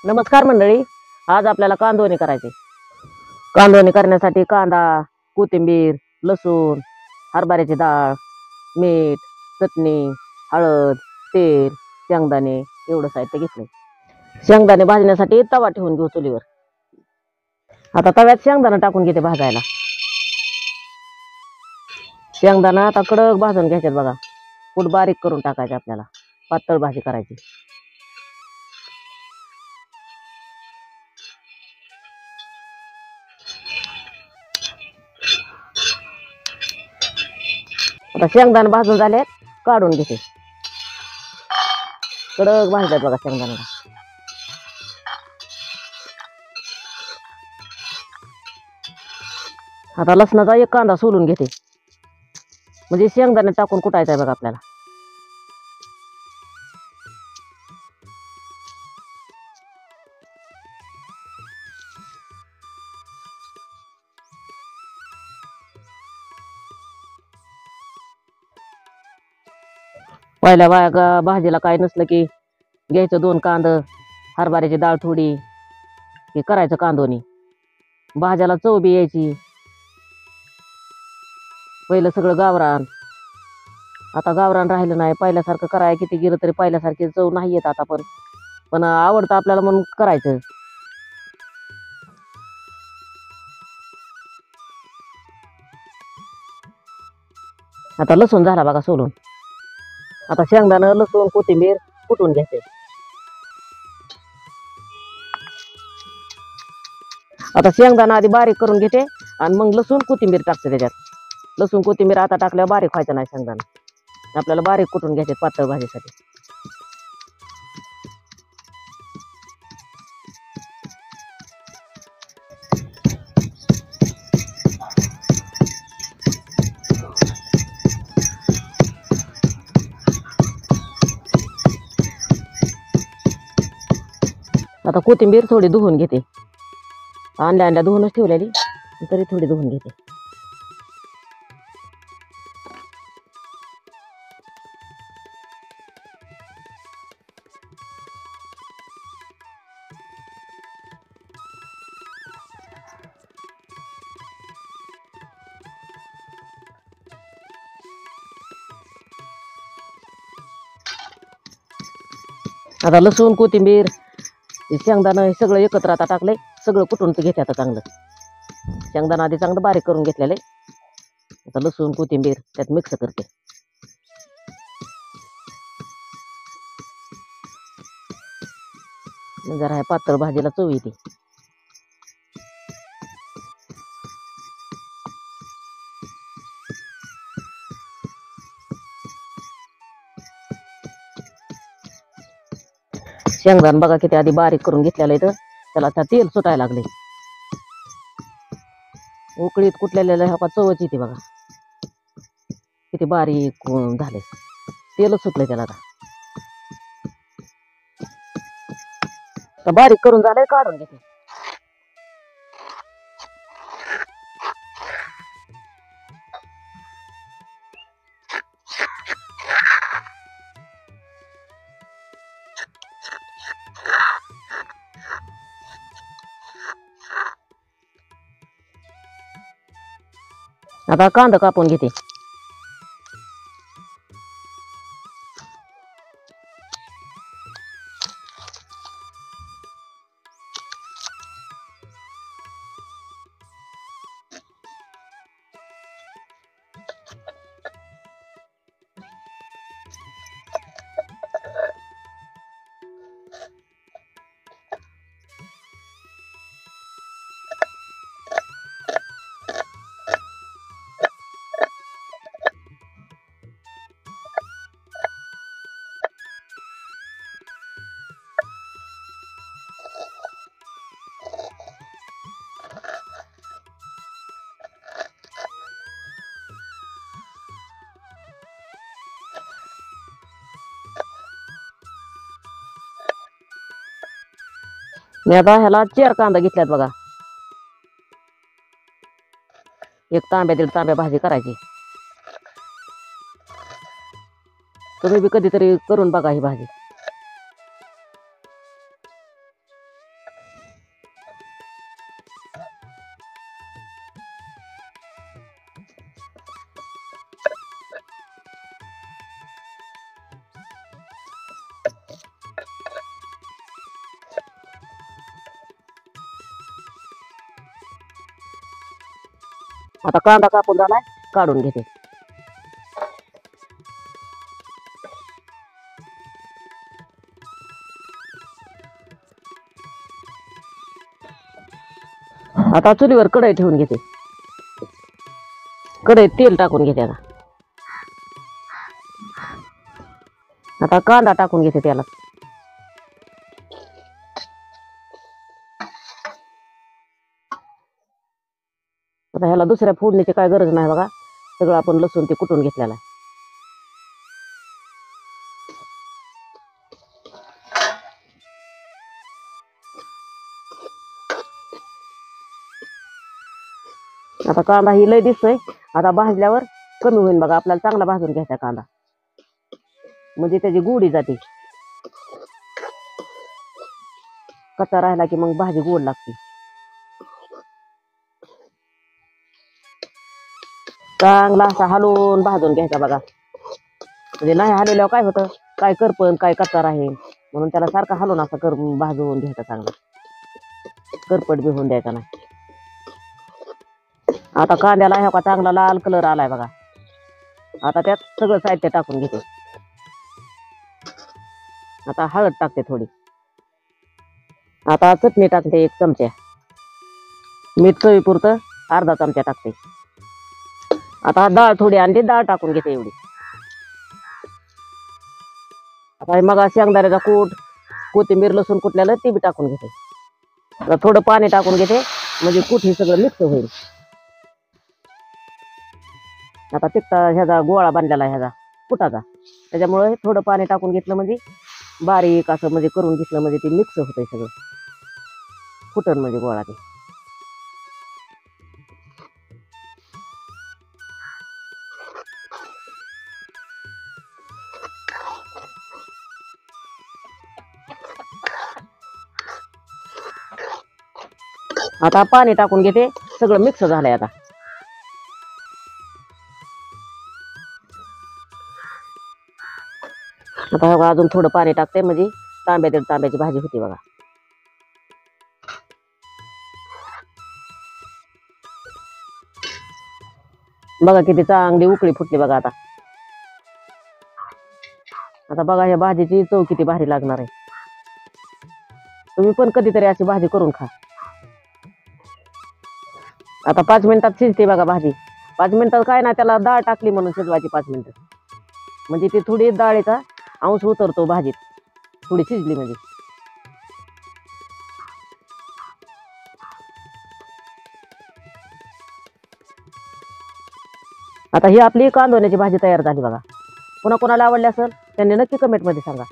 नमस्कार मंडळी. आज आपल्याला कांदोणी करायचे. कांदोणी करण्यासाठी कांदा, कोथिंबीर, लसूण, हरभऱ्याची डाळ, मीठ, चटणी, हळद, तेल, शेंगदाणे एवढं साहित्य घेतले. शेंगदाणे भाजण्यासाठी तवा ठेवून घेऊ चुलीवर. आता तव्यात शेंगदाणा टाकून घेते भाजायला. शेंगदाणा आता कडक भाजून घ्यायच्यात बघा. कूट बारीक करून टाकायचे आपल्याला. पातळ भाजी करायची. आता शेंगदाणे भाजून झाले, काढून घेते. कडक भाजतात बघा शेंगदाणा. आता लसणाचा एक कांदा सोलून घेते, म्हणजे शेंगदाणे टाकून कुटायचा आहे बघा आपल्याला. पहिल्या भाजीला काय नसलं की घ्यायचं 2 कांद, हरभऱ्याची डाळ थोडी, हे करायचं कांदोनी. भाज्याला चव बी यायची. पहिलं सगळं गावरान, आता गावरान राहिलं नाही. पहिल्यासारखं कराय किती गेलं तरी पहिल्यासारखी चव नाही येत आता. पण आवडतं आपल्याला म्हणून करायचं. आता लसूण झाला बघा सोलून. आता शेंगदाणं, लसूण, कोथिंबीर कुटून घ्यायचे. आता शेंगदाणा आधी बारीक करून घेते आणि मग लसूण कोथिंबीर टाकते त्याच्यात. लसूण कोथिंबीर आता टाकल्यावर बारीक व्हायचं नाही शेंगदाणा. आपल्याला बारीक कुटून घ्यायचे पातळ भाजीसाठी. आता कोथिंबीर थोडी धुवून घेते. आणल्या धुवूनच ठेवलेली, तरी थोडी धुवून घेते. आता लसूण, कोथिंबीर, शेंगदाणा हे सगळं एकत्र आता टाकलंय. सगळं कुटून घेते आता चांगलं. शेंगदाणा आधी चांगलं बारीक करून घेतलेलं आहे. आता लसूण कोथिंबीर त्यात मिक्स करते. जरा ह्या पातळ भाजीला चव येते. शेंगदाणा बघा किती आधी बारीक करून घेतलेलं आहे. तर त्याला आता तेल सुटायला लागले. उकळीत कुटलेलं हा चवच येते बघा. किती बारीक झाले. तेलच सुटले त्याला. आता बारीक करून झालंय, काढून घेते. आता कांदा कापून घेते. मी आता ह्याला 4 कांदा घेतल्यात बघा. 1 तांब्या 1.5 तांब्या भाजी करायची. तुम्ही बी कधीतरी करून बघा ही भाजी. आता कांदा कापून झालाय, काढून घेते. आता चुलीवर कढई ठेवून घेते. कढईत तेल टाकून घेते. आता कांदा टाकून घेते त्याला. आता ह्याला दुसऱ्या फोडणीची काय गरज नाही बघा, सगळं आपण लसूण ते कुटून घेतलेला आहे. आता कांदा ही लय दिसतोय, आता भाजल्यावर कमी होईल बघा. आपल्याला चांगला भाजून घ्यायचा कांदा, म्हणजे त्याची गोडी जाते. कच्चा राहिला की मग भाजी गोड लागते. चांगला असा हलवून भाजून घ्यायचा बघा. म्हणजे नाही हलवल्यावर काय होतं, काय करपण काय कच्चा राहील, म्हणून त्याला सारखं हलवून असं भाजून घ्यायचं चांगलं. करपट बी होऊन द्यायचा नाही. आता कांद्याला ह्या का चांगला लाल कलर आलाय बघा. आता त्यात सगळं साहित्य टाकून घेते. आता हळद टाकते थोडी. आता चटणी टाकते 1 चमचा. मीठ चवीपुरतं अर्धा चमचा टाकते. आता डाळ थोडी आणली, डाळ टाकून घेते एवढी. आता मग शेंगदाण्याचा कूट, कोथिंबीर, लसूण कुटलेलं ते बी टाकून घेते. आता थोडं पाणी टाकून घेते, म्हणजे कूट हे सगळं मिक्स होईल. आता तिखटा ह्याचा गोळा बांधलेला ह्याचा कुटाचा, त्याच्यामुळे थोडं पाणी टाकून घेतलं म्हणजे बारीक असं म्हणजे करून घेतलं म्हणजे ते मिक्स होतंय सगळं, फुटण म्हणजे गोळा ते. आता पाणी टाकून घेते, सगळं मिक्स झालंय. आता आता अजून थोडं पाणी टाकते, म्हणजे तांब्याची भाजी होती बघा. बघा किती चांगली उकळी फुटली बघा. आता बघा ह्या भाजीची चव किती भारी लागणार आहे. तुम्ही पण कधीतरी अशी भाजी करून खा. आता 5 मिनिटात शिजते बघा भाजी. 5 मिनिटात काय ना, त्याला डाळ टाकली म्हणून शिजवायची 5 मिनिटं, म्हणजे ती थोडी डाळीचा अंश उतरतो भाजीत, थोडी शिजली म्हणजे. आता ही आपली कांदोण्याची भाजी तयार झाली बघा. कोणाकोणाला आवडली असेल त्यांनी नक्की कमेंटमध्ये सांगा.